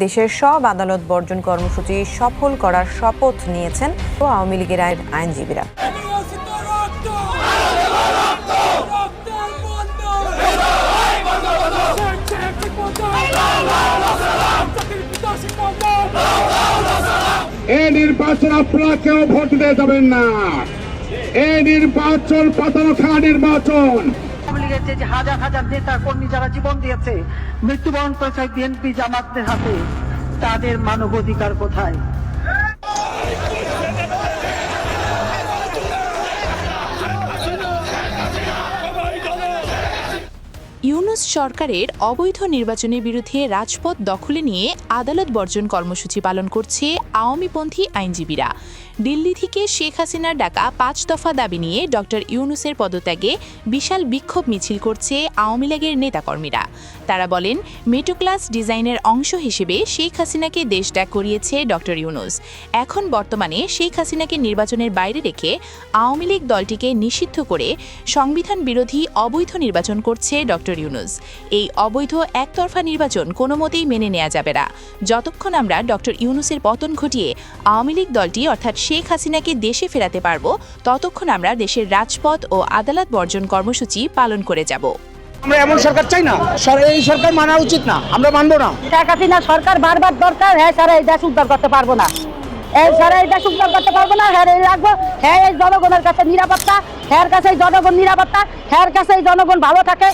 দেশের সব আদালত বর্জন কর্মসূচি সফল করার শপথ নিয়েছেন আওয়ামী লীগের আইনজীবীরা। এই নির্বাচন আপনারা কেউ ভোট দিতে যাবেন না। এই নির্বাচন পাতানো খেলা নির্বাচন। আওয়ামী লীগের যে হাজার হাজার নেতা কর্মী যারা জীবন দিয়েছে, মৃত্যুবরণ করেছে বিএনপি জামাতের হাতে, তাদের মানবাধিকার কোথায়? ইউনূস সরকারের অবৈধ নির্বাচনের বিরুদ্ধে রাজপথ দখলে নিয়ে আদালত বর্জন কর্মসূচি পালন করছে আওয়ামীপন্থী আইনজীবীরা। দিল্লি থেকে শেখ হাসিনার ডাকা ৫ দফা দাবি নিয়ে ডক্টর ইউনূসের পদত্যাগে বিশাল বিক্ষোভ মিছিল করছে আওয়ামী লীগের নেতাকর্মীরা। তারা বলেন, মেট্রো ক্লাস ডিজাইনের অংশ হিসেবে শেখ হাসিনাকে দেশ ত্যাগ করিয়েছে ডক্টর ইউনূস। এখন বর্তমানে শেখ হাসিনাকে নির্বাচনের বাইরে রেখে আওয়ামী লীগ দলটিকে নিষিদ্ধ করে সংবিধান বিরোধী অবৈধ নির্বাচন করছে ডক্টর ইউনূস। এই অবৈধ একতরফা নির্বাচন কোনো মতেই মেনে নেওয়া যাবে না। যতক্ষণ আমরা ডক্টর ইউনূসের পতন ঘটিয়ে আওয়ামী লীগ দলটি অর্থাৎ শেখ হাসিনাকে দেশে ফেরাতে পারব, ততক্ষণ আমরা দেশের রাজপথ ও আদালত বর্জন কর্মসূচি পালন করে যাব। আমরা এমন সরকার চাই না, এই সরকার মানা উচিত না, আমরা মানবো না। শেখ হাসিনা সরকার বারবার দরকার, হ্যাঁ সারা এই দেশ উদ্ধার করতে পারবো না। এই সারা এই দেশ উদ্ধার করতে পারবো না। হ্যাঁ এই রাখবো, হ্যাঁ এই জনগণের কাছে নিরাপত্তা, হ্যাঁ কাছে জনগণ নিরাপত্তা, হ্যাঁ কাছে জনগণ ভালো থাকে।